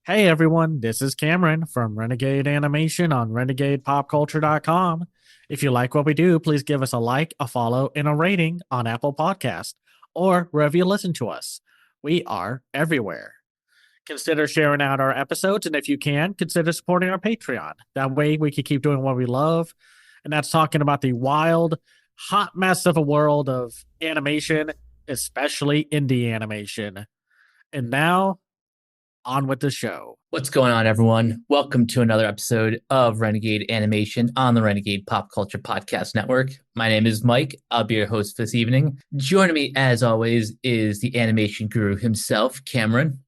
Hey everyone, this is Cameron from Renegade Animation on renegadepopculture.com. If you like what we do, please give us a like, a follow, and a rating on Apple Podcast or wherever you listen to us. We are everywhere. Consider sharing out our episodes, and if you can, consider supporting our Patreon. That way we can keep doing what we love, and that's talking about the wild, hot mess of a world of animation, especially indie animation. And now, on with the show. What's going on, everyone? Welcome to another episode of Renegade Animation on the Renegade Pop Culture Podcast Network. My name is Mike. I'll be your host this evening. Joining me, as always, is the animation guru himself, Cameron.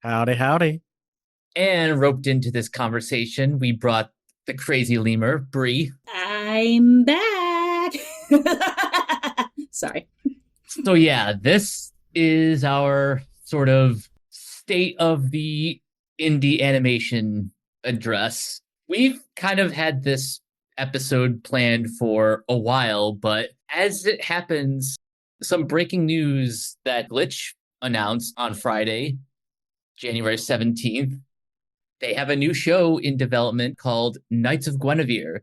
Howdy, howdy. And roped into this conversation, we brought the Crazy Lemur, Bree. I'm back. Sorry. So yeah, this is our sort of state of the indie animation address. We've kind of had this episode planned for a while, but as it happens, some breaking news that Glitch announced on Friday, January 17th. They have a new show in development called Knights of Guinevere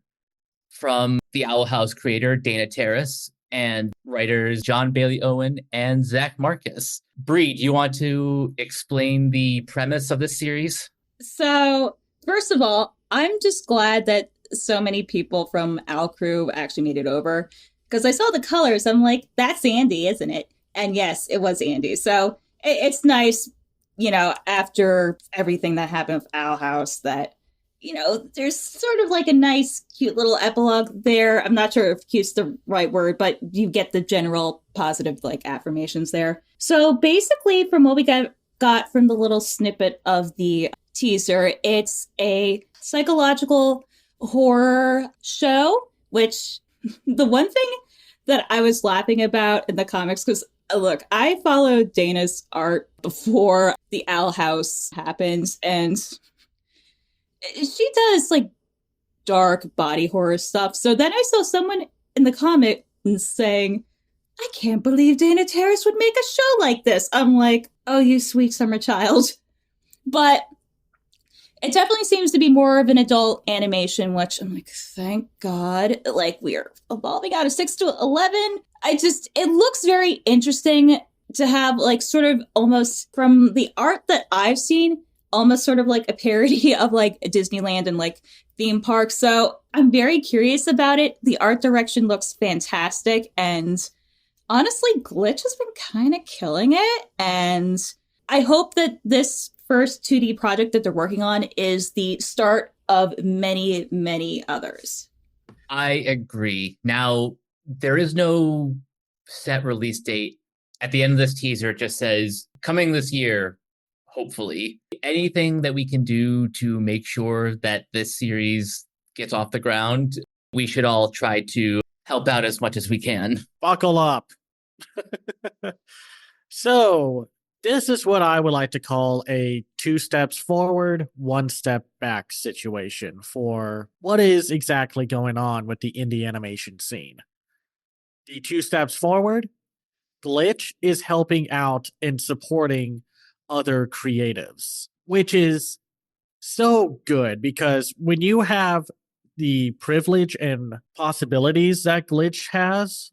from the Owl House creator Dana Terrace and writers John Bailey Owen and Zach Marcus. Bree, do you want to explain the premise of this series? So, first of all, I'm just glad that so many people from Owl Crew actually made it over because I saw the colors. I'm like, that's Andy, isn't it? And yes, it was Andy. So it's nice, after everything that happened with Owl House, that there's sort of like a nice, cute little epilogue there. I'm not sure if cute's the right word, but you get the general positive, like, affirmations there. So basically, from what we got from the little snippet of the teaser, it's a psychological horror show, which the one thing that I was laughing about in the comics, because look, I followed Dana's art before the Owl House happens, and she does like dark body horror stuff. So then I saw someone in the comment saying, I can't believe Dana Terrace would make a show like this. I'm like, oh, you sweet summer child. But it definitely seems to be more of an adult animation, which I'm like, thank God. Like, we're evolving out of 6 to 11. It looks very interesting to have, like, sort of almost from the art that I've seen, almost sort of like a parody of like Disneyland and like theme parks. So I'm very curious about it. The art direction looks fantastic. And honestly, Glitch has been kind of killing it. And I hope that this first 2D project that they're working on is the start of many, many others. I agree. Now, there is no set release date. At the end of this teaser, it just says coming this year, hopefully. Anything that we can do to make sure that this series gets off the ground, we should all try to help out as much as we can. Buckle up. So, this is what I would like to call a 2 steps forward, 1 step back situation for what is exactly going on with the indie animation scene. The 2 steps forward, Glitch is helping out and supporting other creatives, which is so good because when you have the privilege and possibilities that Glitch has,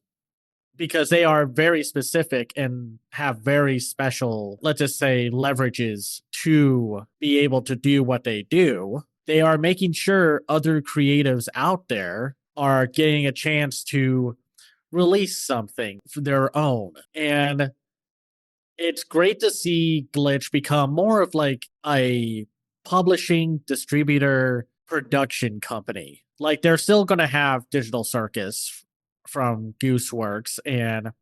because they are very specific and have very special, let's just say, leverages to be able to do what they do, they are making sure other creatives out there are getting a chance to release something for their own. And it's great to see Glitch become more of like a publishing distributor production company. Like they're still going to have Digital Circus from Gooseworks and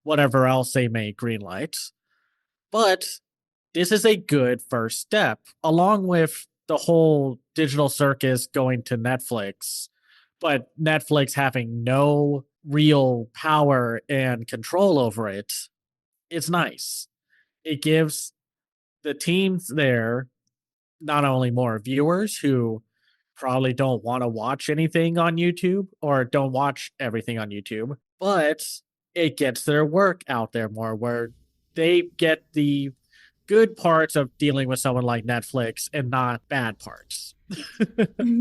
whatever else they may greenlight. But this is a good first step, along with the whole Digital Circus going to Netflix, but Netflix having no real power and control over it. It's nice. It gives the teams there not only more viewers who probably don't want to watch anything on YouTube or don't watch everything on YouTube, but it gets their work out there more where they get the good parts of dealing with someone like Netflix and not bad parts.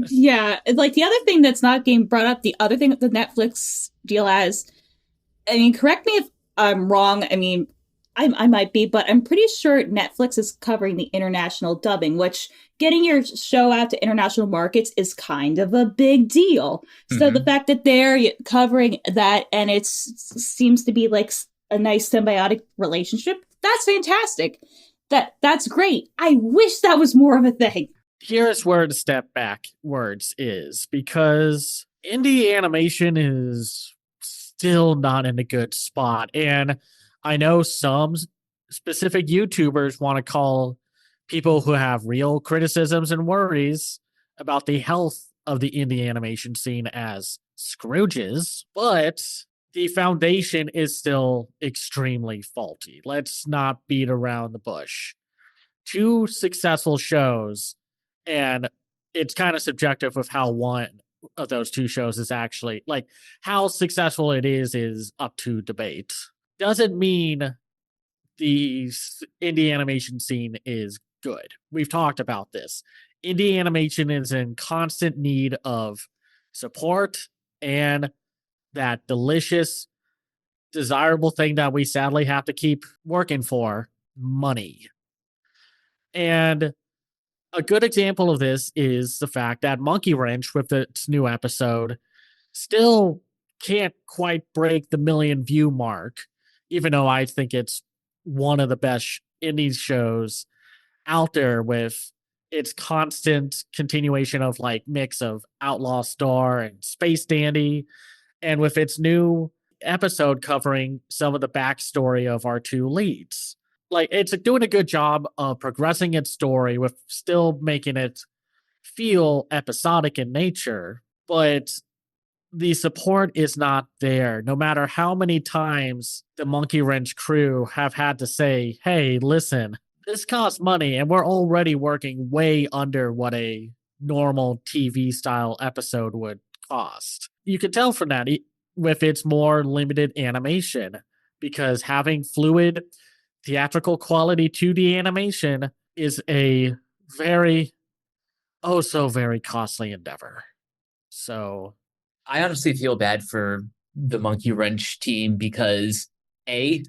Yeah, like the other thing that's not getting brought up, the other thing that the Netflix deal has, I mean, correct me if I'm wrong. I mean, I might be, but I'm pretty sure Netflix is covering the international dubbing, which getting your show out to international markets is kind of a big deal. So the fact that they're covering that and it seems to be like a nice symbiotic relationship, that's fantastic. That's great. I wish that was more of a thing. Here's where the step backwards is, because indie animation is still not in a good spot. And I know some specific YouTubers want to call people who have real criticisms and worries about the health of the indie animation scene as Scrooges, but the foundation is still extremely faulty. Let's not beat around the bush. Two successful shows, and it's kind of subjective of how one of those two shows is actually like how successful it is up to debate. Doesn't mean the indie animation scene is good. We've talked about this. Indie animation is in constant need of support and that delicious, desirable thing that we sadly have to keep working for, money. And a good example of this is the fact that Monkey Wrench, with its new episode, still can't quite break the million view mark, even though I think it's one of the best indie shows out there, with its constant continuation of like mix of Outlaw Star and Space Dandy, and with its new episode covering some of the backstory of our two leads. Like, it's doing a good job of progressing its story with still making it feel episodic in nature, but the support is not there. No matter how many times the Monkey Wrench crew have had to say, hey, listen, this costs money and we're already working way under what a normal TV style episode would cost. You can tell from that with its more limited animation, because having fluid theatrical quality 2D animation is a very, oh so very costly endeavor. So I honestly feel bad for the Monkey Wrench team because A,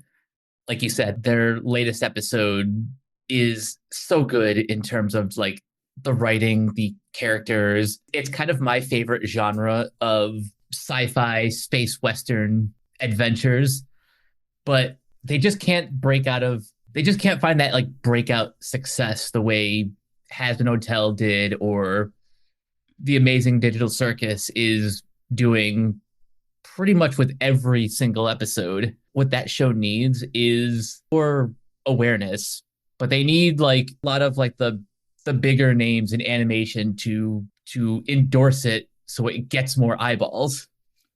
like you said, their latest episode is so good in terms of like the writing, the characters. It's kind of my favorite genre of sci-fi space western adventures, but they just can't find that like breakout success the way Hazbin Hotel did, or the Amazing Digital Circus is doing pretty much with every single episode. What that show needs is more awareness, but they need like a lot of like the bigger names in animation to endorse it so it gets more eyeballs.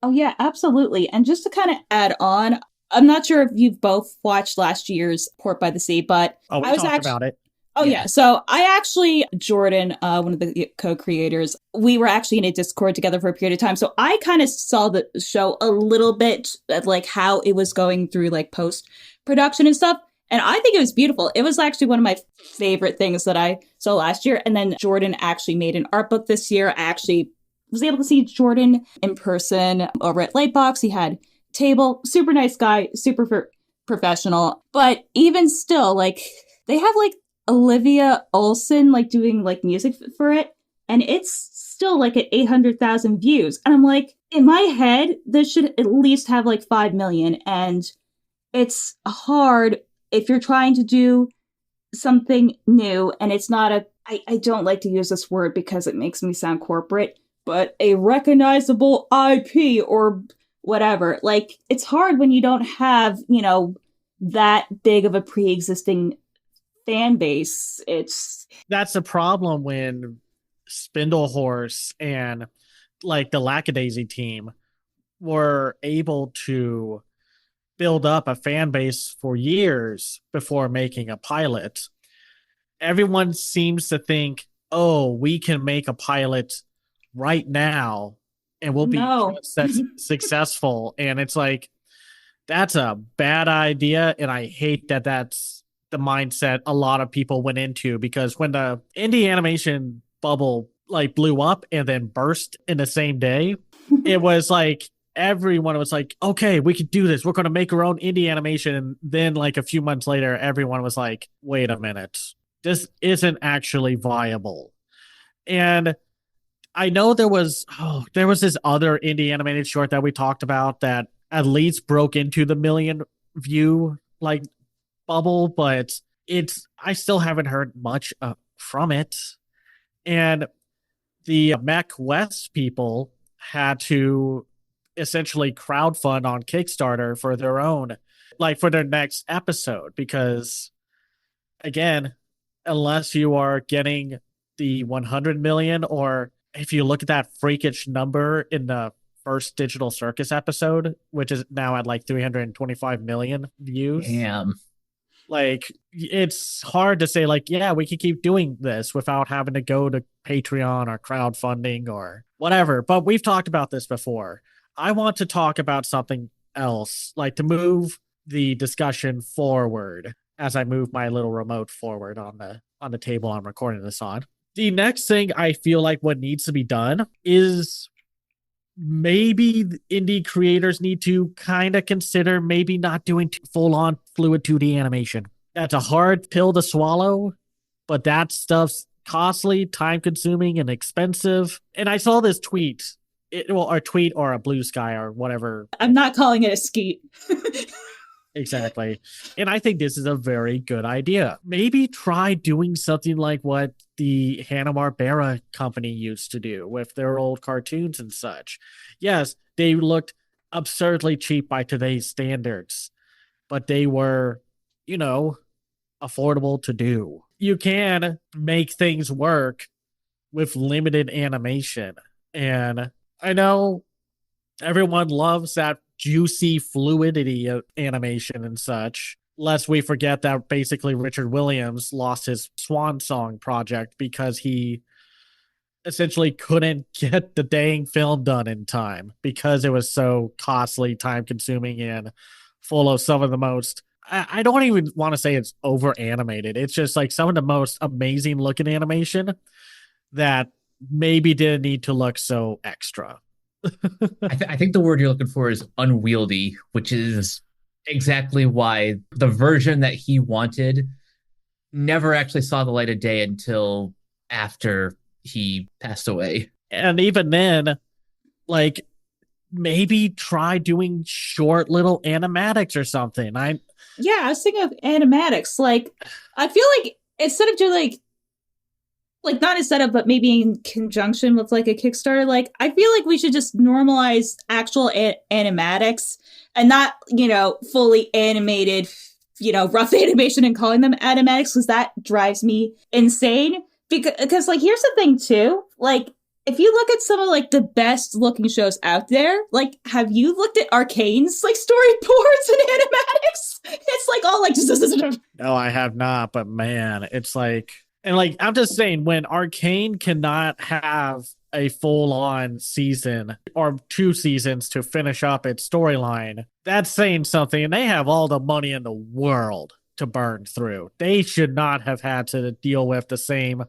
Oh yeah, absolutely. And just to kind of add on, I'm not sure if you've both watched last year's Port by the Sea, but we I was talked actually about it. Oh yeah. So I actually, Jordan, one of the co-creators, we were actually in a Discord together for a period of time. So I kind of saw the show a little bit, like how it was going through like post production and stuff. And I think it was beautiful. It was actually one of my favorite things that I saw last year. And then Jordan actually made an art book this year. I actually was able to see Jordan in person over at Lightbox. He had table, super nice guy, super professional. But even still, like they have like Olivia Olson like doing like music for it, and it's still like at 800,000 views. And I'm like, in my head, this should at least have like 5 million. And it's hard if you're trying to do something new and it's not I don't like to use this word because it makes me sound corporate, but a recognizable IP or whatever. Like, it's hard when you don't have, that big of a pre-existing fan base. That's the problem when Spindlehorse and like the Lackadaisy team were able to build up a fan base for years before making a pilot. Everyone seems to think, oh, we can make a pilot right now and we'll be just successful. And it's like, that's a bad idea. And I hate that that's the mindset a lot of people went into, because when the indie animation bubble like blew up and then burst in the same day, it was like everyone was like, okay, we could do this. We're going to make our own indie animation. And then like a few months later, everyone was like, wait a minute, this isn't actually viable. And I know there was this other indie animated short that we talked about that at least broke into the million view like bubble, but I still haven't heard much from it. And the Mech West people had to essentially crowdfund on Kickstarter for their own, like for their next episode, because again, unless you are getting the 100 million, or if you look at that freakish number in the first Digital Circus episode, which is now at like 325 million views. Damn. Like, it's hard to say, like, yeah, we can keep doing this without having to go to Patreon or crowdfunding or whatever. But we've talked about this before. I want to talk about something else, like to move the discussion forward as I move my little remote forward on the table I'm recording this on. The next thing I feel like what needs to be done is maybe indie creators need to kind of consider maybe not doing full on fluid 2D animation. That's a hard pill to swallow, but that stuff's costly, time consuming, and expensive. And I saw this tweet, a tweet or a blue sky or whatever. I'm not calling it a skeet. Exactly. And I think this is a very good idea. Maybe try doing something like what the Hanna-Barbera company used to do with their old cartoons and such. Yes, they looked absurdly cheap by today's standards, but they were, affordable to do. You can make things work with limited animation. And I know everyone loves that juicy fluidity of animation and such, lest we forget that basically Richard Williams lost his swan song project because he essentially couldn't get the dang film done in time because it was so costly, time consuming, and full of some of the most, I don't even want to say it's over animated. It's just like some of the most amazing looking animation that maybe didn't need to look so extra. I think the word you're looking for is unwieldy, which is exactly why the version that he wanted never actually saw the light of day until after he passed away. And even then, like, maybe try doing short little animatics or something. I was thinking of animatics. Like, I feel like instead of doing like not instead of, but maybe in conjunction with like a Kickstarter, like I feel like we should just normalize actual animatics and not, fully animated, rough animation and calling them animatics, because that drives me insane. Because like, here's the thing too, like, if you look at some of like the best looking shows out there, like, have you looked at Arcane's like storyboards and animatics? It's like all like, no, I have not, but man, it's like, and like, I'm just saying, when Arcane cannot have a full-on season or 2 seasons to finish up its storyline, that's saying something. And they have all the money in the world to burn through. They should not have had to deal with the same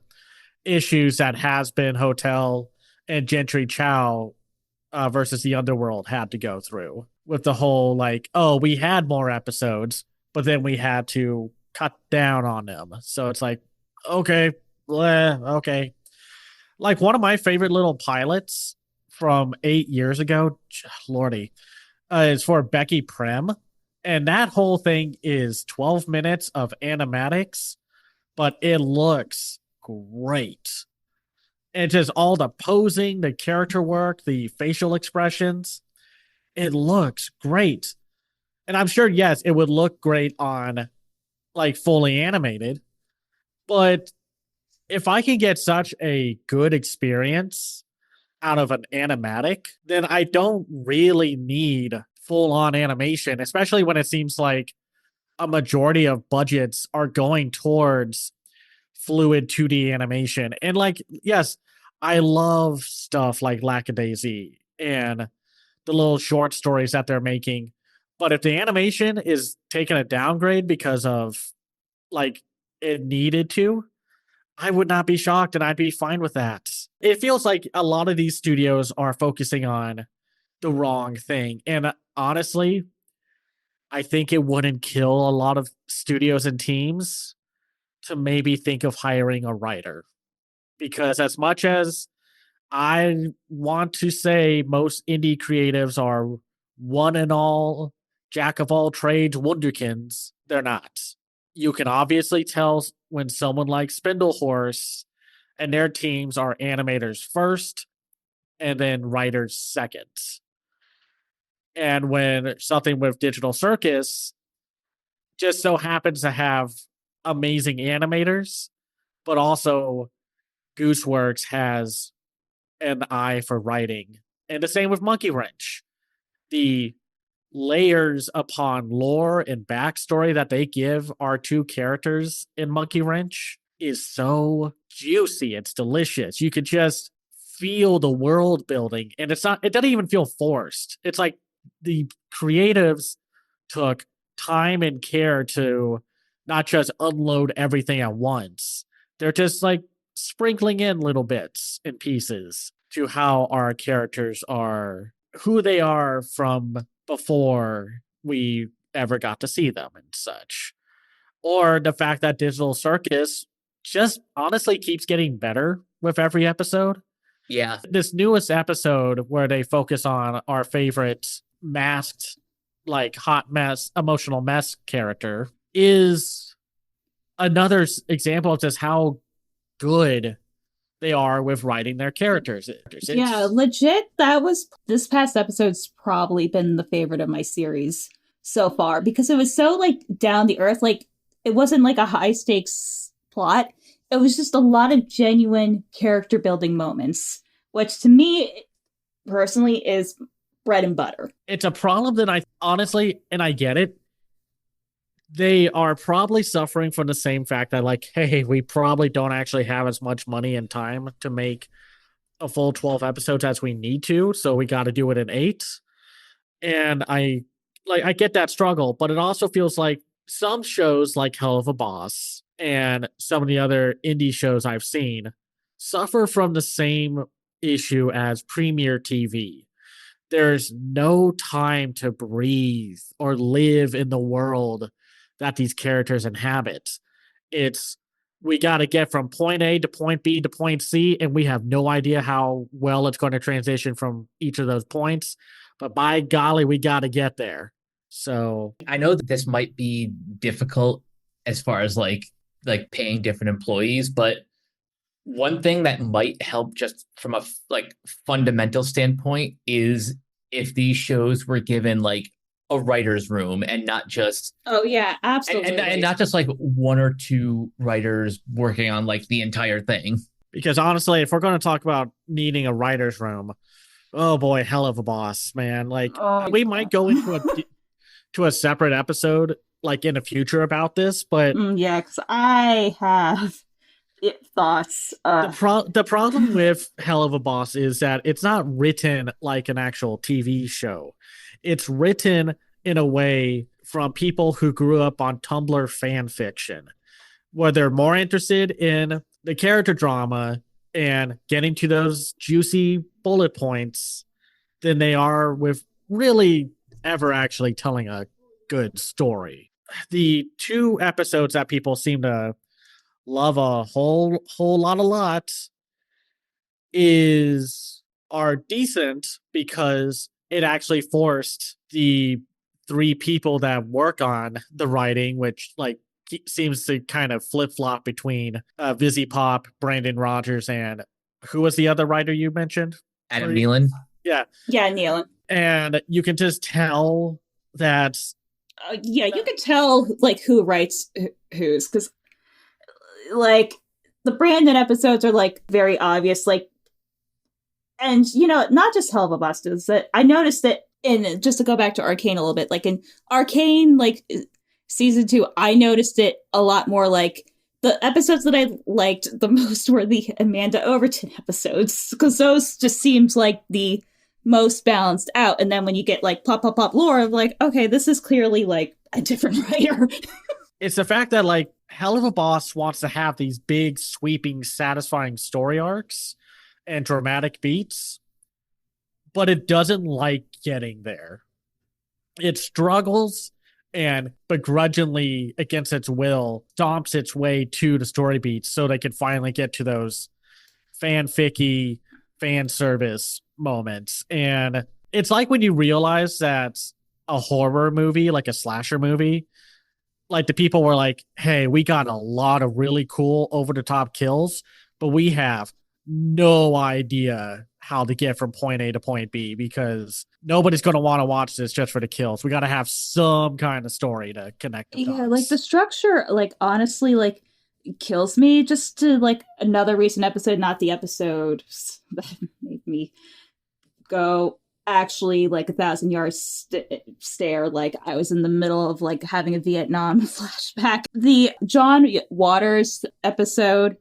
issues that Has Been Hotel and Gentry Chow versus the Underworld had to go through, with the whole like, oh, we had more episodes, but then we had to cut down on them. So it's like, okay. Like, one of my favorite little pilots from 8 years ago, lordy, is for Becky Prem. And that whole thing is 12 minutes of animatics, but it looks great. And just all the posing, the character work, the facial expressions, it looks great. And I'm sure, yes, it would look great on like fully animated. But if I can get such a good experience out of an animatic, then I don't really need full on animation, especially when it seems like a majority of budgets are going towards fluid 2D animation. And like, yes, I love stuff like Lackadaisy and the little short stories that they're making. But if the animation is taking a downgrade because of like it needed to, I would not be shocked and I'd be fine with that. It feels like a lot of these studios are focusing on the wrong thing. And honestly, I think it wouldn't kill a lot of studios and teams to maybe think of hiring a writer. Because as much as I want to say most indie creatives are one and all, jack of all trades, wonderkins, they're not. You can obviously tell when someone like Spindlehorse and their teams are animators first and then writers second. And when something with Digital Circus just so happens to have amazing animators, but also Gooseworks has an eye for writing. And the same with Monkey Wrench. The layers upon lore and backstory that they give our two characters in Monkey Wrench is so juicy. It's delicious. You could just feel the world building, and it doesn't even feel forced. It's like the creatives took time and care to not just unload everything at once. They're just like sprinkling in little bits and pieces to how our characters are, who they are from before we ever got to see them and such. Or the fact that Digital Circus just honestly keeps getting better with every episode. Yeah. This newest episode where they focus on our favorite masked, like hot mess, emotional mess character is another example of just how good they are with writing their characters. Yeah, legit. This past episode's probably been the favorite of my series so far because it was so like down the earth. Like it wasn't like a high stakes plot. It was just a lot of genuine character building moments, which to me personally is bread and butter. It's a problem that I honestly, and I get it, they are probably suffering from the same fact that, like, hey, we probably don't actually have as much money and time to make a full 12 episodes as we need to, so we got to do it in 8. And I get that struggle, but it also feels like some shows like Hell of a Boss and some of the other indie shows I've seen suffer from the same issue as premiere TV. There's no time to breathe or live in the world that these characters inhabit. It's we got to get from point A to point B to point C, and we have no idea how well it's going to transition from each of those points. But by golly, we got to get there. So I know that this might be difficult as far as like paying different employees, but one thing that might help just from a like fundamental standpoint is if these shows were given like a writer's room and not just absolutely and not just like one or two writers working on like the entire thing. Because honestly, if we're going to talk about needing a writer's room, oh boy, Hell of a Boss, man. Like we might go into a separate episode like in the future about this, but because I have thoughts. The problem with Hell of a Boss is that it's not written like an actual TV show. It's written in a way from people who grew up on Tumblr fan fiction, where they're more interested in the character drama and getting to those juicy bullet points than they are with really ever actually telling a good story. The 2 episodes that people seem to love a whole lot are decent because it actually forced the 3 people that work on the writing, which like seems to kind of flip-flop between Vizzy Pop, Brandon Rogers, and who was the other writer you mentioned? Adam Nealon. Yeah, Nealon. And you can just tell that you can tell like who writes who's, because like the Brandon episodes are like very obvious, like, and not just Hell of a Boss does that. I noticed that in, just to go back to Arcane a little bit, like in Arcane, like season 2, I noticed it a lot more. Like the episodes that I liked the most were the Amanda Overton episodes, because those just seemed like the most balanced out. And then when you get like pop lore of like, okay, this is clearly like a different writer. It's the fact that like Hell of a Boss wants to have these big, sweeping, satisfying story arcs and dramatic beats, but it doesn't like getting there. It struggles and begrudgingly, against its will, stomps its way to the story beats so they can finally get to those fanficky fan service moments. And it's like when you realize that a horror movie, like a slasher movie, like the people were like, hey, we got a lot of really cool over the top kills, but we have no idea how to get from point A to point B because nobody's going to want to watch this just for the kills. We got to have some kind of story to connect the dots. Yeah, like the structure, like honestly, like kills me just to like another recent episode, not the episode that made me go actually like 1,000 yards stare like I was in the middle of like having a Vietnam flashback. The John Waters episode,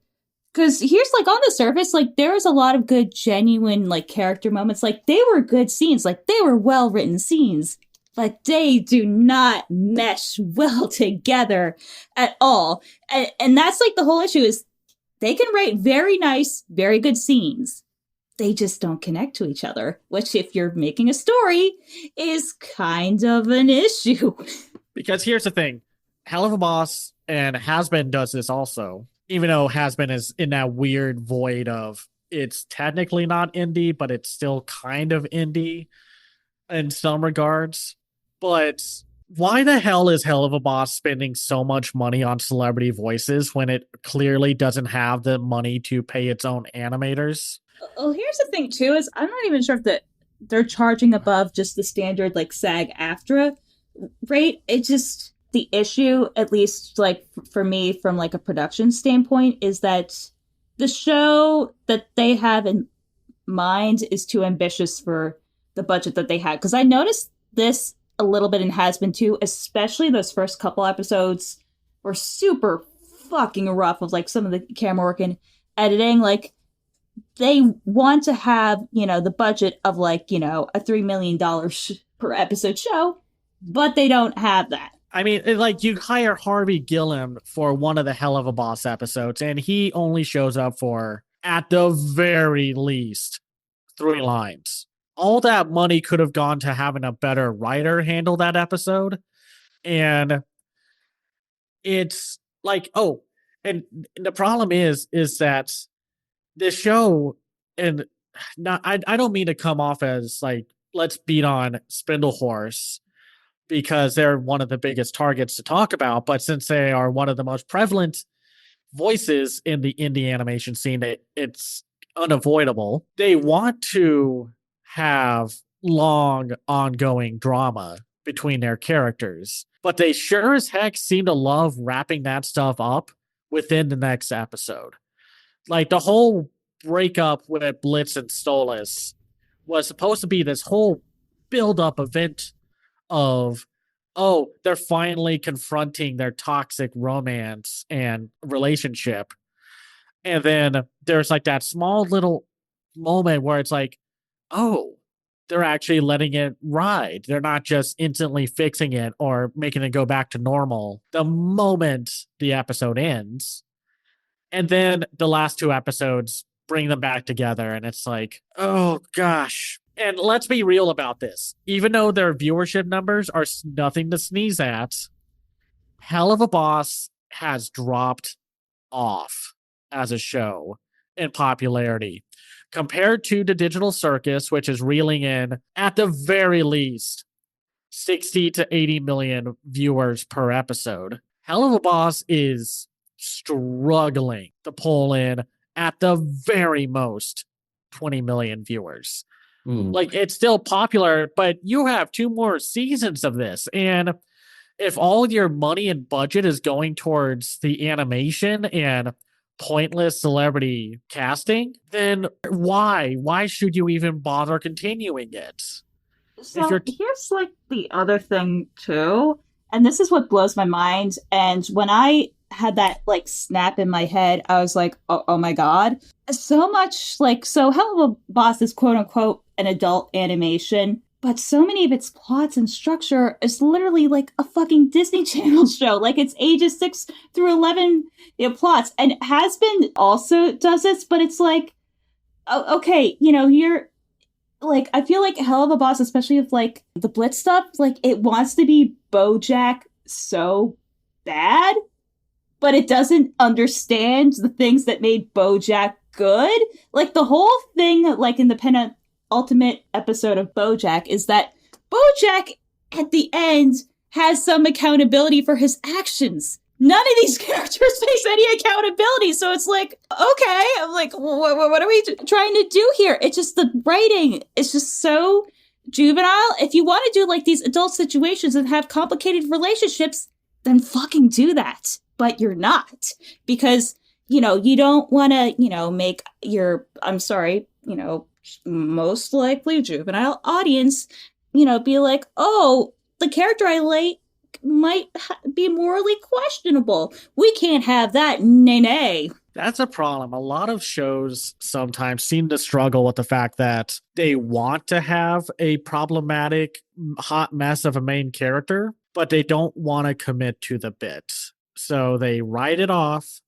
because here's like on the surface, like there was a lot of good, genuine like character moments. Like they were good scenes, like they were well written scenes, but they do not mesh well together at all. And that's like the whole issue is they can write very nice, very good scenes. They just don't connect to each other, which if you're making a story is kind of an issue. Because here's the thing, Hell of a Boss and Has-Been does this also, even though Has-Been is in that weird void of it's technically not indie, but it's still kind of indie in some regards. But why the hell is Hell of a Boss spending so much money on celebrity voices when it clearly doesn't have the money to pay its own animators? Well, here's the thing too: is I'm not even sure if they're charging above just the standard like SAG-AFTRA rate. It just the issue, at least like for me, from like a production standpoint, is that the show that they have in mind is too ambitious for the budget that they had. Because I noticed this a little bit in Has-Been too, especially those first couple episodes were super fucking rough of like some of the camera work and editing. Like they want to have, you know, the budget of like, you know, a $3 million per episode show, but they don't have that. I mean, like you hire Harvey Gilliam for one of the Hell of a Boss episodes, and he only shows up for, at the very least, 3 lines. All that money could have gone to having a better writer handle that episode. And it's like, oh, and the problem is that this show, and not, I don't mean to come off as like, let's beat on Spindlehorse because they're one of the biggest targets to talk about. But since they are one of the most prevalent voices in the indie animation scene, it's unavoidable. They want to have long, ongoing drama between their characters, but they sure as heck seem to love wrapping that stuff up within the next episode. Like the whole breakup with Blitz and Stolas was supposed to be this whole build-up event of, oh, they're finally confronting their toxic romance and relationship. And then there's like that small little moment where it's like, oh, they're actually letting it ride. They're not just instantly fixing it or making it go back to normal the moment the episode ends. And then the last 2 episodes bring them back together. And it's like, oh gosh. And let's be real about this. Even though their viewership numbers are nothing to sneeze at, Hell of a Boss has dropped off as a show in popularity. Compared to the Digital Circus, which is reeling in, at the very least, 60 to 80 million viewers per episode, Hell of a Boss is struggling to pull in, at the very most, 20 million viewers. Ooh. Like, it's still popular, but you have 2 more seasons of this. And if all your money and budget is going towards the animation and pointless celebrity casting, then why should you even bother continuing it? So here's like the other thing too, and this is what blows my mind. And when I had that like snap in my head, I was like, oh my god, so much like, so Hell of a Boss is quote unquote an adult animation, but so many of its plots and structure is literally like a fucking Disney Channel show. Like it's ages 6 through 11 plots. And Has Been also does this, but it's like, okay, you're like, I feel like Hell of a Boss, especially with like the Blitz stuff, like it wants to be BoJack so bad, but it doesn't understand the things that made BoJack good. Like the whole thing, like in the ultimate episode of BoJack, is that BoJack at the end has some accountability for his actions. None of these characters face any accountability, so it's like, okay, I'm like, what are we trying to do here? It's just the writing. It's just so juvenile. If you want to do like these adult situations and have complicated relationships, then fucking do that. But you're not, because, you don't want to, make your, I'm sorry, most likely juvenile audience, be like, oh, the character I like might be morally questionable. We can't have that. Nay. That's a problem. A lot of shows sometimes seem to struggle with the fact that they want to have a problematic hot mess of a main character, but they don't want to commit to the bit. So they write it off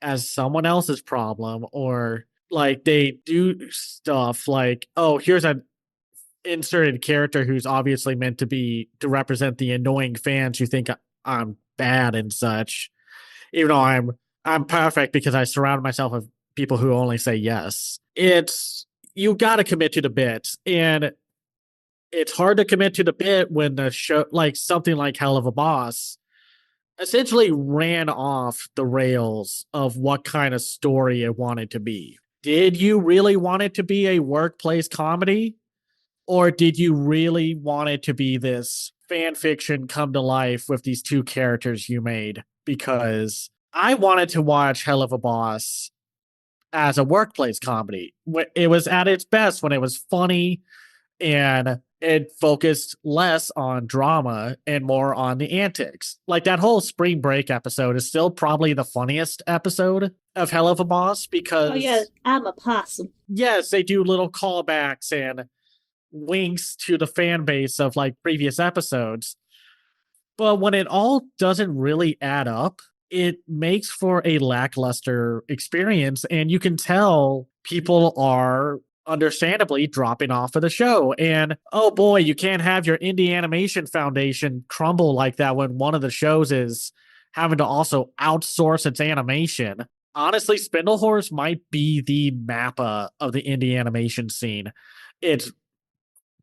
as someone else's problem, or like they do stuff like, oh, here's an inserted character who's obviously meant to represent the annoying fans who think I'm bad and such, even though I'm perfect because I surround myself with people who only say yes. It's, you got to commit to the bit, and it's hard to commit to the bit when the show, like something like Hell of a Boss, essentially ran off the rails of what kind of story it wanted to be. Did you really want it to be a workplace comedy? Or did you really want it to be this fan fiction come to life with these two characters you made? Because I wanted to watch Hell of a Boss as a workplace comedy. It was at its best when it was funny and it focused less on drama and more on the antics. Like that whole spring break episode is still probably the funniest episode of Hell of a Boss because... Oh yeah, I'm a possum. Yes, they do little callbacks and winks to the fan base of like previous episodes. But when it all doesn't really add up, it makes for a lackluster experience. And you can tell people are understandably dropping off of the show. And oh boy, you can't have your indie animation foundation crumble like that when one of the shows is having to also outsource its animation. Honestly, Spindlehorse might be the Mappa of the indie animation scene. It's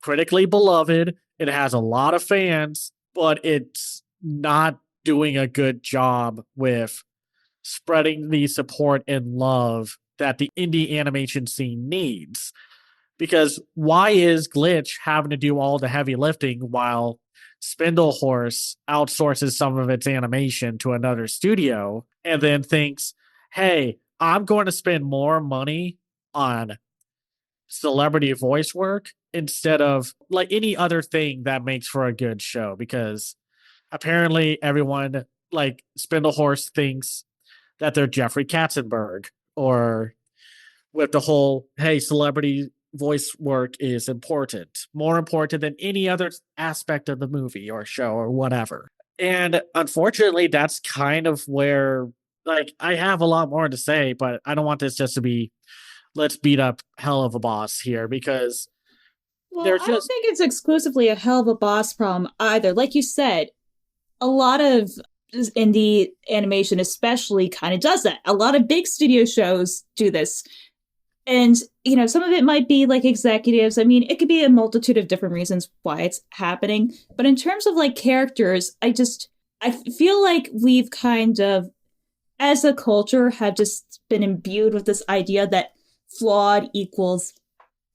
critically beloved. It has a lot of fans, but it's not doing a good job with spreading the support and love that the indie animation scene needs. Because why is Glitch having to do all the heavy lifting while Spindlehorse outsources some of its animation to another studio and then thinks, hey, I'm going to spend more money on celebrity voice work instead of like any other thing that makes for a good show? Because apparently everyone, like Spindlehorse, thinks that they're Jeffrey Katzenberg, or with the whole, hey, celebrity voice work is important, more important than any other aspect of the movie or show or whatever. And unfortunately, that's kind of where, like, I have a lot more to say, but I don't want this just to be, let's beat up Hell of a Boss here, because I don't think it's exclusively a Hell of a Boss problem either. Like you said, a lot of indie animation especially kind of does that. A lot of big studio shows do this. And, some of it might be like executives. I mean, it could be a multitude of different reasons why it's happening. But in terms of like characters, I feel like we've kind of, as a culture, have just been imbued with this idea that flawed equals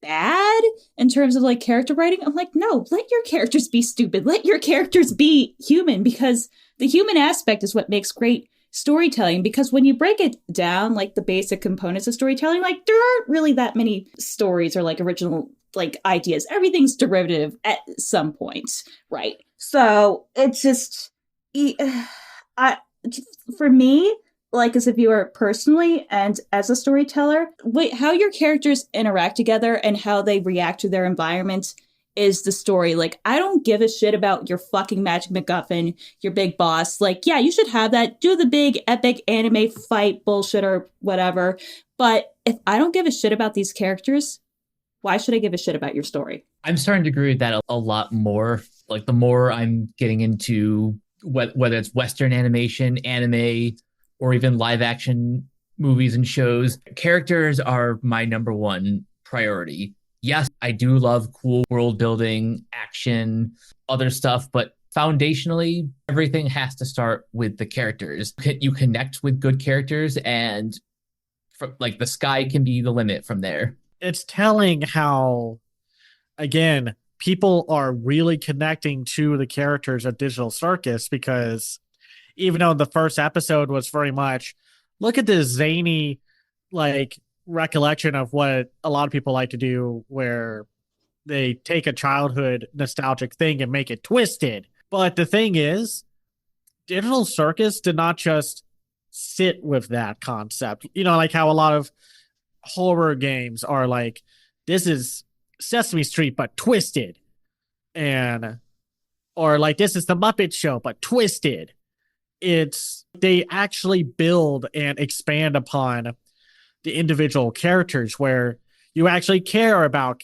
bad in terms of like character writing. I'm like, no, let your characters be stupid. Let your characters be human, because the human aspect is what makes great storytelling. Because when you break it down, like the basic components of storytelling, like there aren't really that many stories or like original like ideas. Everything's derivative at some point, right? So it's just, for me, like as a viewer personally and as a storyteller, how your characters interact together and how they react to their environment is the story. Like, I don't give a shit about your fucking Magic MacGuffin, your big boss. Like, yeah, you should have that. Do the big epic anime fight bullshit or whatever. But if I don't give a shit about these characters, why should I give a shit about your story? I'm starting to agree with that a lot more. Like the more I'm getting into whether it's Western animation, anime, or even live action movies and shows, characters are my number one priority. Yes, I do love cool world building, action, other stuff, but foundationally, everything has to start with the characters. You connect with good characters, and like the sky can be the limit from there. It's telling how, again, people are really connecting to the characters of Digital Circus, because even though the first episode was very much, look at this zany, like, recollection of what a lot of people like to do, where they take a childhood nostalgic thing and make it twisted. But the thing is, Digital Circus did not just sit with that concept. You know, like how a lot of horror games are like, this is Sesame Street but twisted, and or like this is the Muppet Show but twisted. It's they actually build and expand upon the individual characters, where you actually care about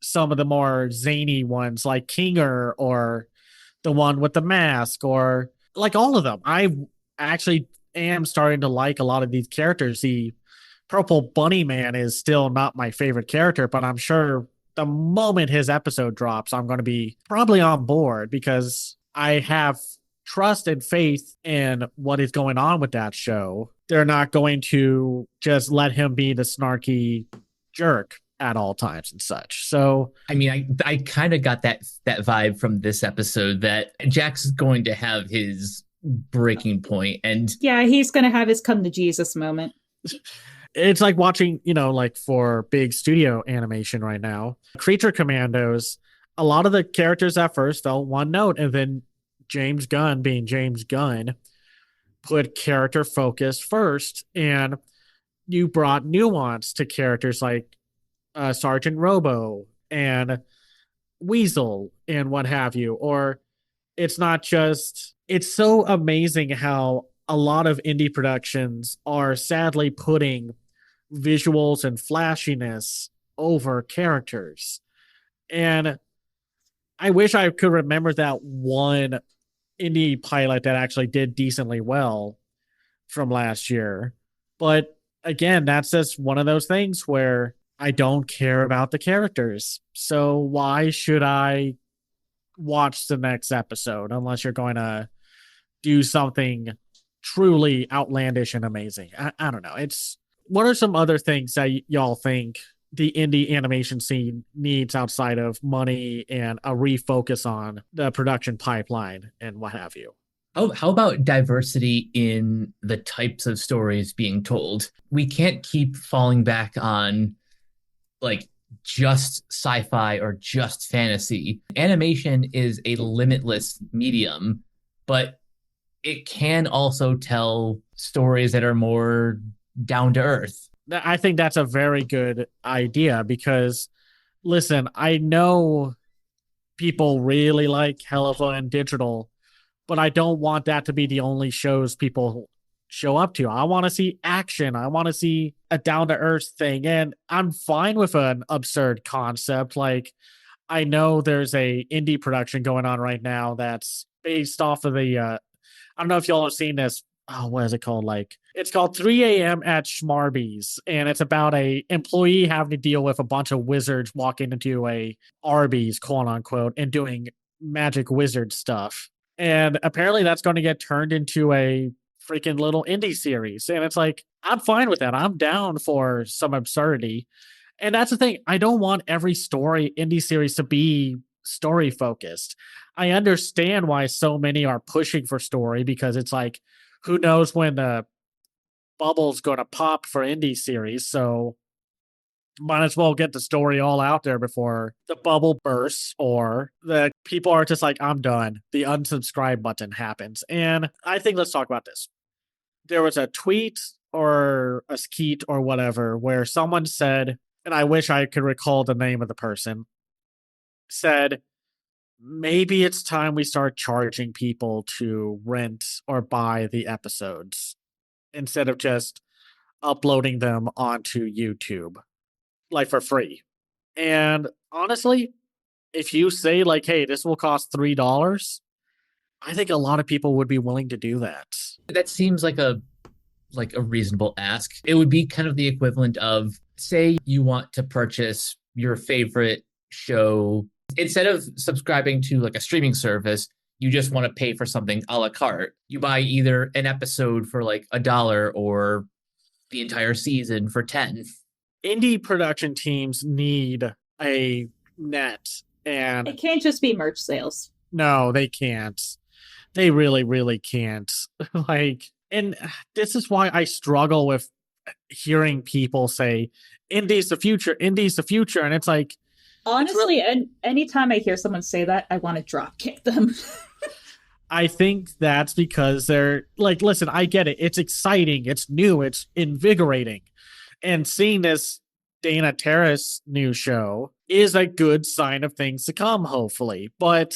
some of the more zany ones like Kinger, or the one with the mask, or like all of them. I actually am starting to like a lot of these characters. The Purple Bunny Man is still not my favorite character, but I'm sure the moment his episode drops, I'm going to be probably on board, because I have trust and faith in what is going on with that show. They're not going to just let him be the snarky jerk at all times and such. So, I mean, I kind of got that vibe from this episode that Jax is going to have his breaking point, and Yeah, he's going to have his come to Jesus moment. it's like watching, you know, like for big studio animation right now, Creature Commandos, a lot of the characters at first felt one note, and then James Gunn, being James Gunn, put character focus first, and you brought nuance to characters like Sergeant Robo and Weasel and what have you. Or it's not just, it's so amazing how a lot of indie productions are sadly putting visuals and flashiness over characters. And I wish I could remember that one indie pilot that actually did decently well from last year. But again, that's just one of those things where I don't care about the characters. So why should I watch the next episode unless you're going to do something truly outlandish and amazing? I don't know. It's what are some other things that y'all think the indie animation scene needs outside of money and a refocus on the production pipeline and what have you? how about diversity in the types of stories being told? We can't keep falling back on like just sci-fi or just fantasy. Animation is a limitless medium, but it can also tell stories that are more down to earth. I think that's a very good idea, because listen, I know people really like Helva and Digital, but I don't want that to be the only shows people show up to. I want to see action. I want to see a down to earth thing. And I'm fine with an absurd concept. Like, I know there's a indie production going on right now that's based off of the I don't know if y'all have seen this. Oh, what is it called? Like, it's called 3 a.m. at Schmarby's, and it's about a employee having to deal with a bunch of wizards walking into a Arby's, quote unquote, and doing magic wizard stuff. And apparently that's going to get turned into a freaking little indie series. And it's like, I'm fine with that. I'm down for some absurdity. And that's the thing. I don't want every story indie series to be story focused. I understand why so many are pushing for story, because it's like, who knows when the bubble's going to pop for indie series. So might as well get the story all out there before the bubble bursts, or the people are just like, I'm done. The unsubscribe button happens. And I think let's talk about this. There was a tweet or a skeet or whatever where someone said, and I wish I could recall the name of the person, said, maybe it's time we start charging people to rent or buy the episodes instead of just uploading them onto YouTube, like for free. And honestly, if you say like, hey, this will cost $3, I think a lot of people would be willing to do that. That seems like a reasonable ask. It would be kind of the equivalent of, say you want to purchase your favorite show, instead of subscribing to like a streaming service, you just want to pay for something a la carte. You buy either an episode for like $1 or the entire season for 10. Indie production teams need a net, and It can't just be merch sales. no, they can't. They really, really can't. Like, and this is why I struggle with hearing people say, indie's the future, indie's the future. And it's like, Honestly, and anytime I hear someone say that, I want to drop kick them. I think that's because they're like, listen, I get it. It's exciting. It's new. It's invigorating. And seeing this Dana Terrace new show is a good sign of things to come, hopefully. But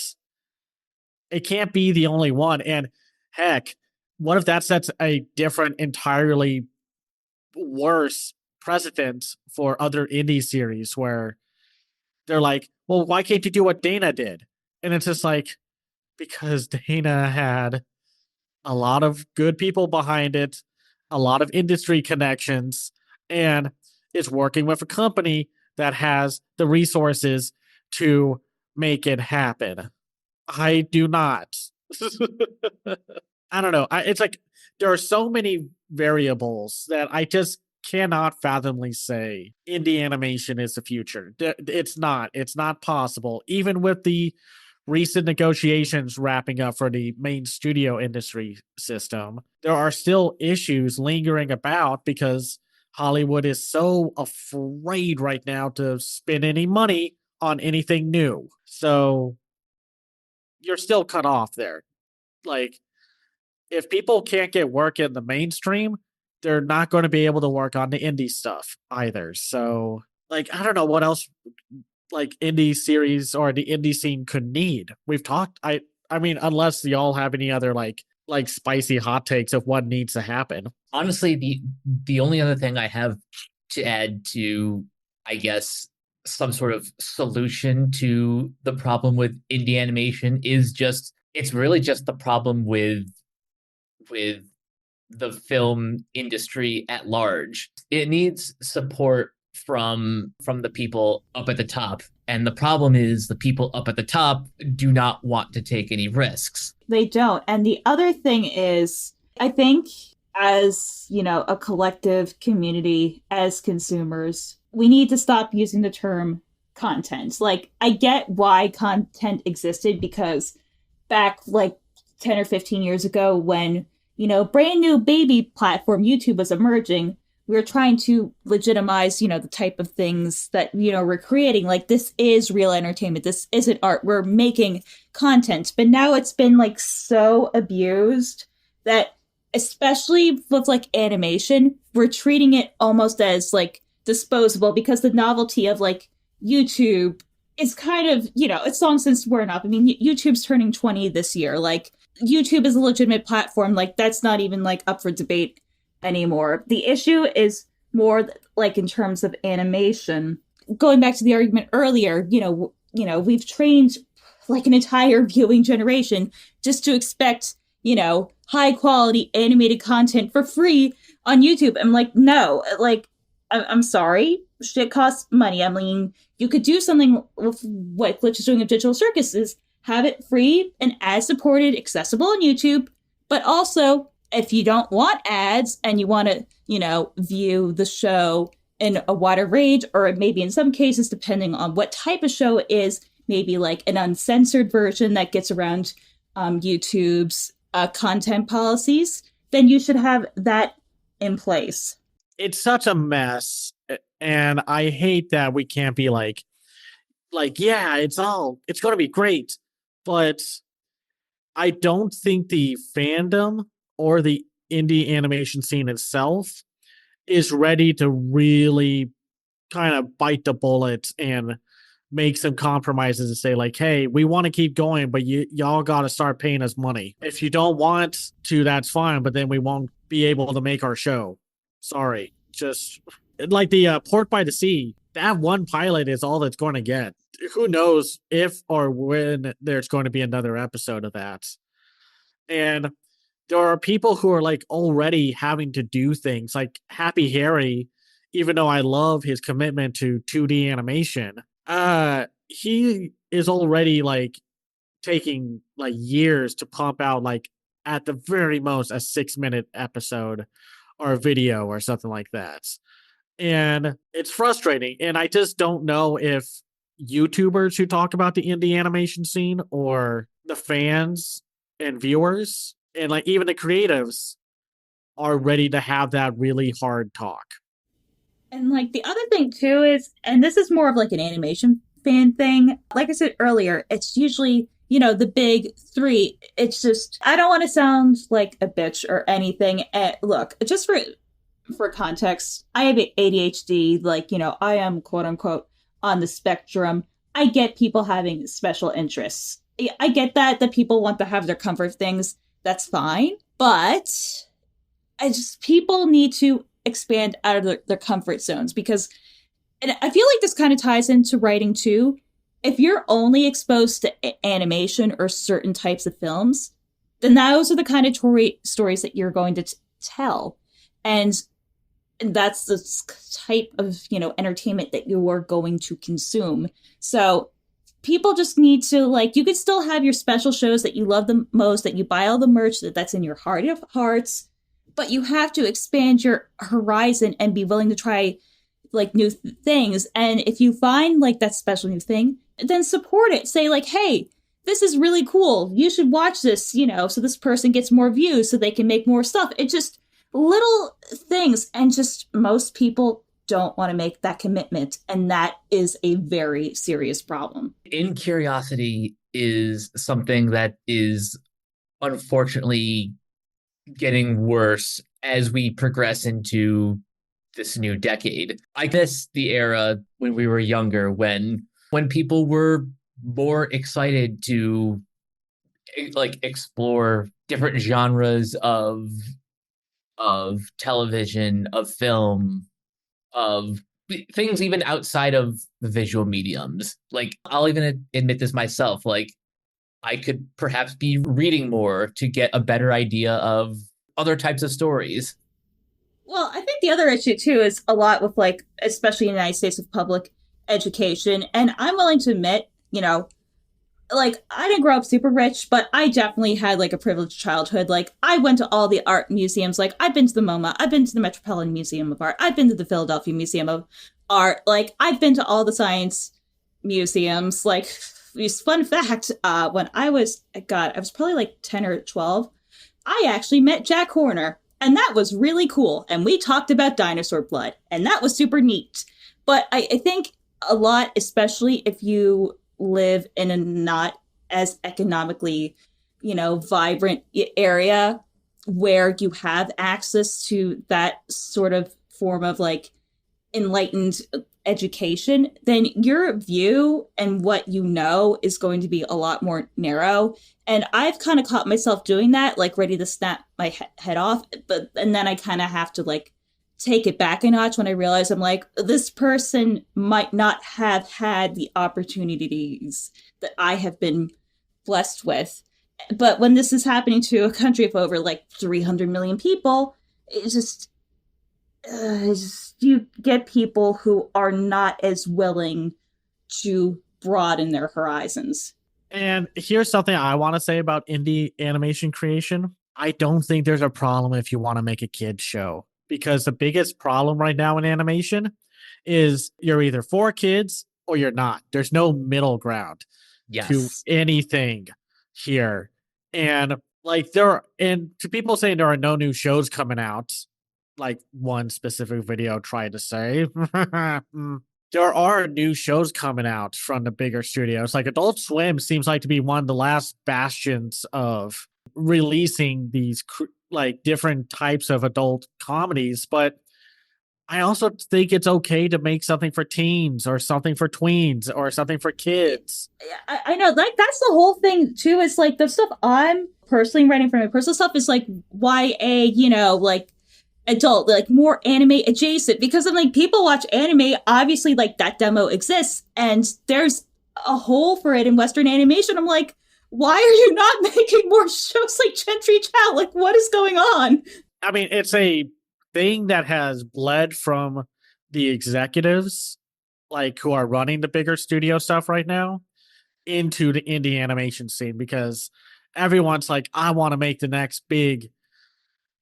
it can't be the only one. And heck, what if that sets a different, entirely worse precedent for other indie series where they're like, well, why can't you do what Dana did? And it's just like, because Dana had a lot of good people behind it, a lot of industry connections, and is working with a company that has the resources to make it happen. I do not. I don't know. It's like there are so many variables that I just cannot fathomly say indie animation is the future. It's not. It's not possible. Even with the recent negotiations wrapping up for the main studio industry system, there are still issues lingering about because Hollywood is so afraid right now to spend any money on anything new. So you're still cut off there. Like, if people can't get work in the mainstream, they're not going to be able to work on the indie stuff either. So, like, I don't know what else like indie series or the indie scene could need. We've talked. I mean, unless y'all have any other like spicy hot takes of what needs to happen. Honestly, the only other thing I have to add to, I guess, some sort of solution to the problem with indie animation is just, it's really just the problem with the film industry at large. It needs support from the people up at the top, and the problem is the people up at the top do not want to take any risks. They don't. And the other thing is, I think as, a collective community, as consumers, we need to stop using the term content. Like, I get why content existed, because back like 10 or 15 years ago when, brand new baby platform YouTube was emerging, we were trying to legitimize, the type of things that, we're creating. Like, this is real entertainment. This isn't art. We're making content. But now it's been like so abused that, especially with like animation, we're treating it almost as like disposable, because the novelty of like YouTube is kind of, it's long since worn off. I mean, YouTube's turning 20 this year. Like, YouTube is a legitimate platform. Like, that's not even like up for debate anymore. The issue is more like in terms of animation. Going back to the argument earlier, we've trained like an entire viewing generation just to expect, high quality animated content for free on YouTube. I'm like, no, like, I'm sorry, shit costs money. I mean, you could do something with what Glitch is doing with Digital Circuses, have it free and ad supported, accessible on YouTube, but also, if you don't want ads and you want to, view the show in a wider range, or maybe in some cases, depending on what type of show it is, maybe like an uncensored version that gets around YouTube's content policies, then you should have that in place. It's such a mess. And I hate that we can't be like, yeah, it's going to be great. But I don't think the fandom or the indie animation scene itself is ready to really kind of bite the bullet and make some compromises and say like, hey, we want to keep going, but y'all got to start paying us money. If you don't want to, that's fine, but then we won't be able to make our show. Sorry. Just like the Port by the Sea, that one pilot is all that's going to get. Who knows if or when there's going to be another episode of that. And there are people who are like already having to do things like Happy Harry, even though I love his commitment to 2D animation. He is already like taking like years to pump out like at the very most a 6-minute episode or a video or something like that. And it's frustrating. And I just don't know if YouTubers who talk about the indie animation scene or the fans and viewers and like even the creatives are ready to have that really hard talk. And like the other thing too is, and this is more of like an animation fan thing. Like I said earlier, it's usually, you know, the big three. It's just, I don't want to sound like a bitch or anything. Look, just for context, I have ADHD. Like, you know, I am quote unquote on the spectrum. I get people having special interests. I get that people want to have their comfort things. That's fine. But people need to expand out of their comfort zones, because, and I feel like this kind of ties into writing too. If you're only exposed to animation or certain types of films, then those are the kind of stories that you're going to tell. And that's the type of, you know, entertainment that you are going to consume. So people just need to, like, you could still have your special shows that you love the most, that you buy all the merch that's in your heart of hearts, but you have to expand your horizon and be willing to try like new things. And if you find like that special new thing, then support it. Say like, hey, this is really cool. You should watch this, you know, so this person gets more views so they can make more stuff. It's just little things. And just most people don't want to make that commitment. And that is a very serious problem. Incuriosity is something that is unfortunately getting worse as we progress into this new decade. I miss the era when we were younger, when people were more excited to like explore different genres of television, of film, of things even outside of the visual mediums. Like, I'll even admit this myself, like I could perhaps be reading more to get a better idea of other types of stories. Well, I think the other issue too is a lot with like, especially in the United States, with public education. And I'm willing to admit, you know, like I didn't grow up super rich, but I definitely had like a privileged childhood. Like I went to all the art museums. Like I've been to the MoMA, I've been to the Metropolitan Museum of Art, I've been to the Philadelphia Museum of Art. Like I've been to all the science museums. Like, fun fact, when I was probably like 10 or 12, I actually met Jack Horner, and that was really cool. And we talked about dinosaur blood, and that was super neat. But I think a lot, especially if you live in a not as economically, you know, vibrant area where you have access to that sort of form of like enlightened education, then your view and what you know is going to be a lot more narrow. And I've kind of caught myself doing that, like ready to snap my head off. And then I kind of have to like take it back a notch when I realize I'm like, this person might not have had the opportunities that I have been blessed with. But when this is happening to a country of over like 300 million people, it's just you get people who are not as willing to broaden their horizons. And here's something I want to say about indie animation creation. I don't think there's a problem if you want to make a kid's show, because the biggest problem right now in animation is you're either for kids or you're not. There's no middle ground to anything here. And like and to people saying there are no new shows coming out, like one specific video tried to say, there are new shows coming out from the bigger studios. Like Adult Swim seems like to be one of the last bastions of releasing these like different types of adult comedies. But I also think it's okay to make something for teens or something for tweens or something for kids. I know, like that's the whole thing too. Is like the stuff I'm personally writing for my personal stuff is like YA, like adult, like more anime adjacent. Because I'm like, people watch anime, obviously, like that demo exists, and there's a hole for it in Western animation. I'm like, why are you not making more shows like Gentry Child? Like, what is going on? I mean, it's a thing that has bled from the executives, like who are running the bigger studio stuff right now, into the indie animation scene because everyone's like, I want to make the next big,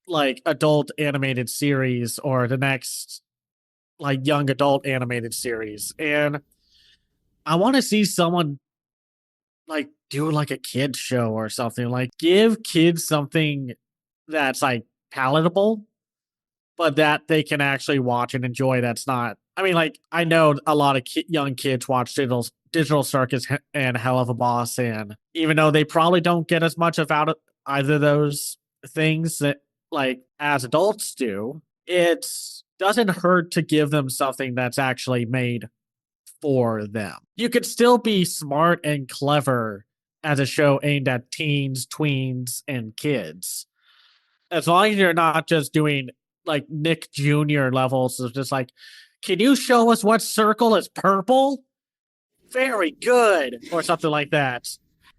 like, adult animated series or the next, like, young adult animated series. And I want to see someone, like, do like a kid's show or something. Like, give kids something that's, like, palatable but that they can actually watch and enjoy. That's not. I mean, like I know a lot of young kids watch Digital Circus and Hell of a Boss, and even though they probably don't get as much of out of either of those things that like as adults do, it doesn't hurt to give them something that's actually made for them. You could still be smart and clever as a show aimed at teens, tweens, and kids as long as you're not just doing like Nick Jr. levels of just like, can you show us what circle is purple? Very good. Or something like that.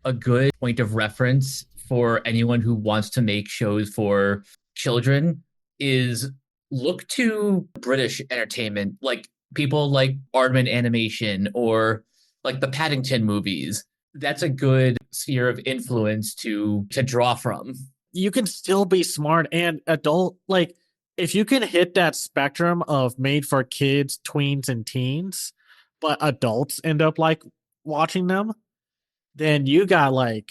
A good point of reference for anyone who wants to make shows for children is look to British entertainment, like people like Aardman Animation or like the Paddington movies. That's a good sphere of influence to draw from. You can still be smart and adult. Like, if you can hit that spectrum of made for kids, tweens, and teens, but adults end up like watching them, then you got like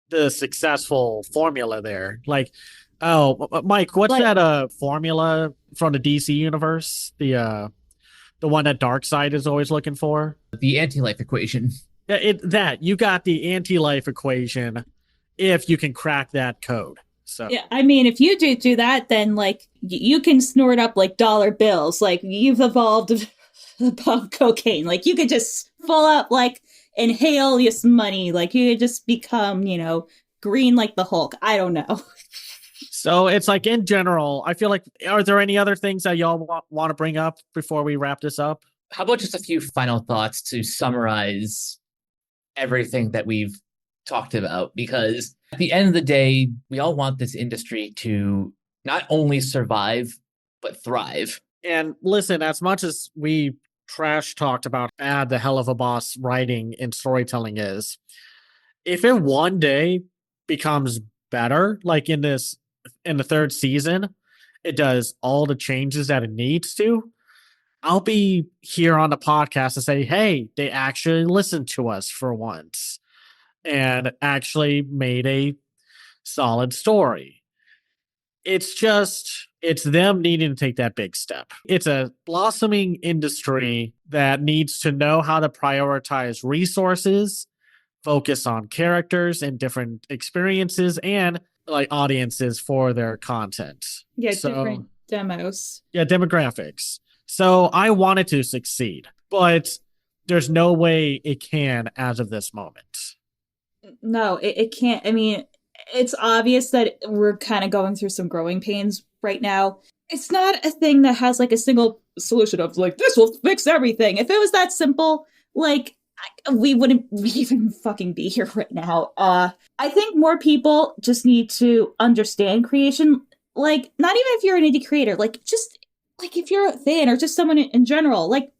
the successful formula there. Like, oh, Mike, what's Like- that formula from the DC universe? The one that Darkseid is always looking for? The anti-life equation. Yeah, that you got the anti-life equation if you can crack that code. So Yeah, I mean, if you do that, then like you can snort up like dollar bills. Like you've evolved above cocaine. Like you could just full up, like inhale this money. Like you could just become, green like the Hulk. I don't know. So it's like in general, I feel like, are there any other things that y'all want to bring up before we wrap this up? How about just a few final thoughts to summarize everything that we've talked about? Because at the end of the day, we all want this industry to not only survive, but thrive. And listen, as much as we trash talked about bad the Hell of a Boss writing and storytelling is, if it one day becomes better, like in the third season, it does all the changes that it needs to, I'll be here on the podcast and say, hey, they actually listened to us for once and actually made a solid story. It's them needing to take that big step. It's a blossoming industry that needs to know how to prioritize resources, focus on characters and different experiences and like audiences for their content. Yeah, different demos. Yeah, demographics. So I want it to succeed, but there's no way it can as of this moment. No, it can't. I mean, it's obvious that we're kind of going through some growing pains right now. It's not a thing that has like a single solution of like, this will fix everything. If it was that simple, like, we wouldn't even fucking be here right now. I think more people just need to understand creation. Like, not even if you're an indie creator, like, just like if you're a fan or just someone in general, like,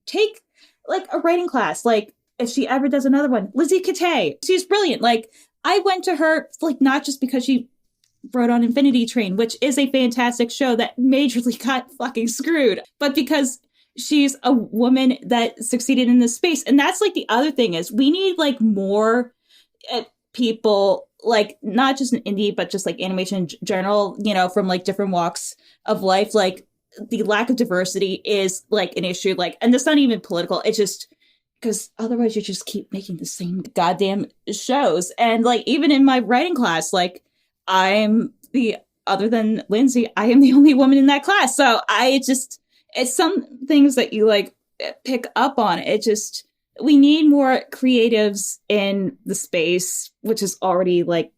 take like a writing class. Like, if she ever does another one, Lizzie Kaye, she's brilliant. Like, I went to her, like, not just because she wrote on Infinity Train, which is a fantastic show that majorly got fucking screwed, but because she's a woman that succeeded in this space. And that's like the other thing is we need like more people, like not just in indie, but just like animation in general, from like different walks of life. Like the lack of diversity is like an issue. Like, and it's not even political. It's just because otherwise you just keep making the same goddamn shows. And like, even in my writing class, like I'm the other than Lindsay, I am the only woman in that class. So it's some things that you like pick up on. We need more creatives in the space, which is already like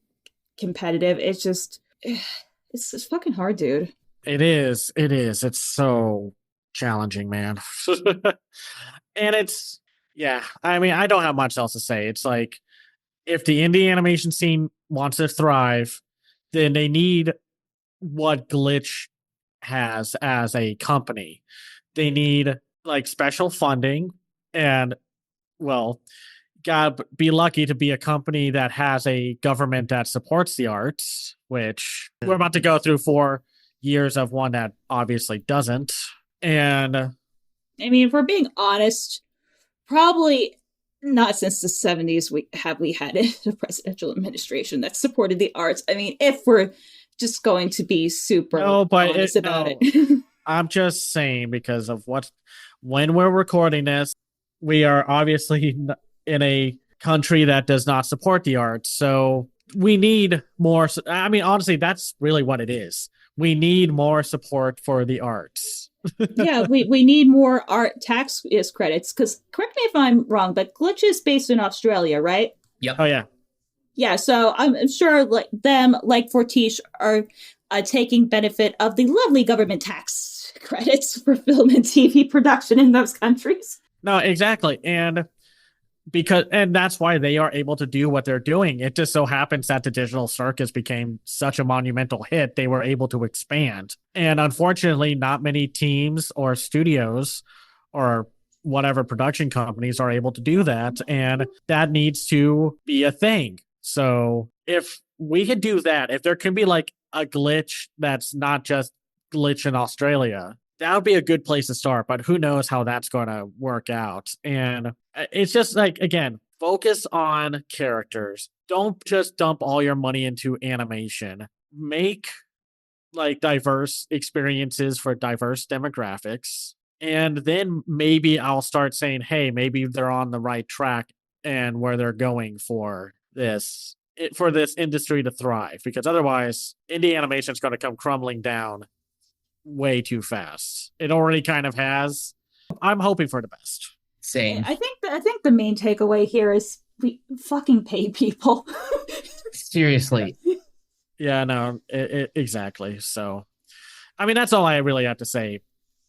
competitive. It's just fucking hard, dude. It is. It is. It's so challenging, man. And it's, yeah, I mean, I don't have much else to say. It's like, if the indie animation scene wants to thrive, then they need what Glitch has as a company. They need like special funding and, well, gotta be lucky to be a company that has a government that supports the arts, which we're about to go through 4 years of one that obviously doesn't. And I mean, if we're being honest, probably not since the 70s we had a presidential administration that supported the arts. I mean, if we're just going to be super honest about it. I'm just saying, because of when we're recording this, we are obviously in a country that does not support the arts. So we need more. I mean, honestly, that's really what it is. We need more support for the arts. Yeah, we need more art tax credits, because correct me if I'm wrong, but Glitch is based in Australia, right? Yep. Oh, yeah. Yeah, so I'm sure like them, like Fortiche, are taking benefit of the lovely government tax credits for film and TV production in those countries. No, exactly. And that's why they are able to do what they're doing. It just so happens that the digital circus became such a monumental hit, they were able to expand. And unfortunately, not many teams or studios or whatever production companies are able to do that. And that needs to be a thing. So if we could do that, if there can be like a Glitch that's not just Glitch in Australia, that would be a good place to start, but who knows how that's going to work out. And it's just like, again, focus on characters. Don't just dump all your money into animation. Make like diverse experiences for diverse demographics. And then maybe I'll start saying, hey, maybe they're on the right track and where they're going for this industry to thrive. Because otherwise, indie animation is going to come crumbling down way too fast. It already kind of has. I'm hoping for the best. Same. I think the main takeaway here is we fucking pay people. Seriously. Yeah, no, exactly. So, I mean, that's all I really have to say.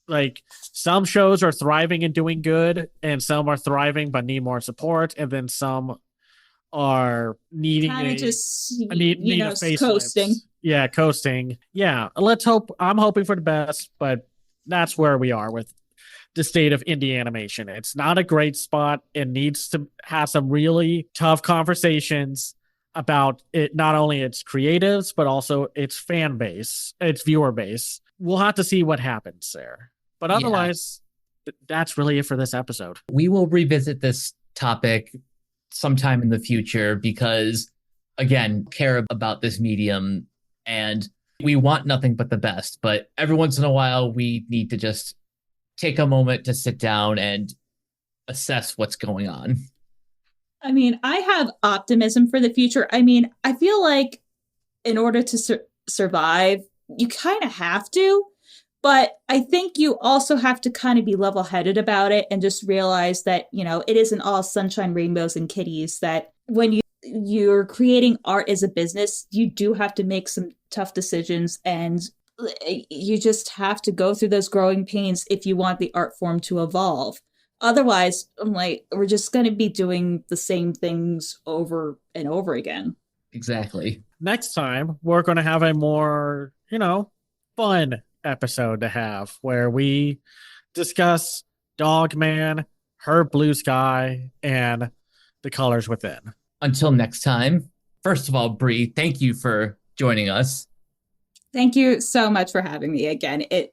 Like, some shows are thriving and doing good, and some are thriving but need more support, and then some are needing kind of just need a facelift. coasting. Yeah, coasting. Yeah, let's hope. I'm hoping for the best, but that's where we are with the state of indie animation. It's not a great spot. It needs to have some really tough conversations about it, not only its creatives, but also its fan base, its viewer base. We'll have to see what happens there. But otherwise, that's really it for this episode. We will revisit this topic sometime in the future because, again, care about this medium and we want nothing but the best. But every once in a while, we need to just take a moment to sit down and assess what's going on. I mean, I have optimism for the future. I mean, I feel like in order to survive, you kind of have to. But I think you also have to kind of be level-headed about it and just realize that, you know, it isn't all sunshine, rainbows, and kitties, that when you're creating art as a business, you do have to make some tough decisions, and you just have to go through those growing pains if you want the art form to evolve. Otherwise, I'm like, we're just going to be doing the same things over and over again. Exactly. Next time, we're going to have a more, fun episode to have where we discuss Dogman, Herb Blue Sky, and The Colors Within. Until next time, first of all, Bree, thank you for joining us. Thank you so much for having me again. It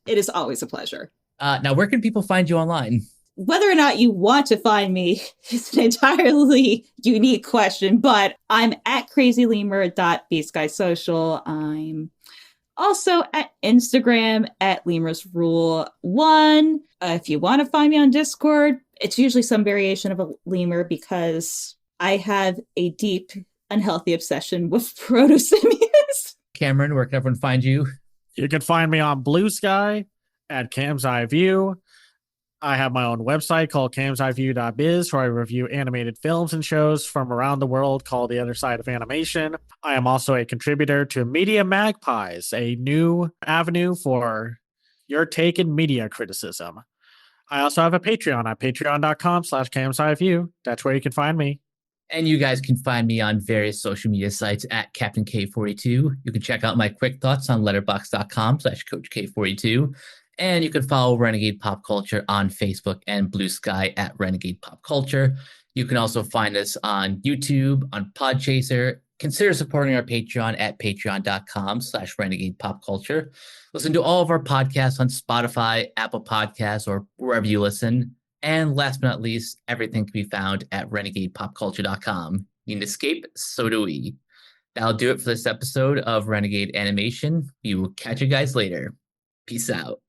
is always a pleasure. Now, where can people find you online? Whether or not you want to find me is an entirely unique question, but I'm at crazylemur.bsky.social. I'm also at Instagram at Lemur's Rule 1. If you want to find me on Discord, it's usually some variation of a lemur because I have a deep, unhealthy obsession with proto-simians. Cameron, where can everyone find you? You can find me on Blue Sky at Cam's Eye View. I have my own website called camseyeview.biz where I review animated films and shows from around the world called The Other Side of Animation. I am also a contributor to Media Magpies, a new avenue for your take in media criticism. I also have a Patreon at patreon.com/camseyeview. That's where you can find me. And you guys can find me on various social media sites at Captain K42. You can check out my quick thoughts on letterbox.com/Coach K42. And you can follow Renegade Pop Culture on Facebook and Blue Sky at Renegade Pop Culture. You can also find us on YouTube, on Podchaser. Consider supporting our Patreon at patreon.com/Renegade Pop Culture. Listen to all of our podcasts on Spotify, Apple Podcasts, or wherever you listen. And last but not least, everything can be found at renegadepopculture.com. Need an escape? So do we. That'll do it for this episode of Renegade Animation. We will catch you guys later. Peace out.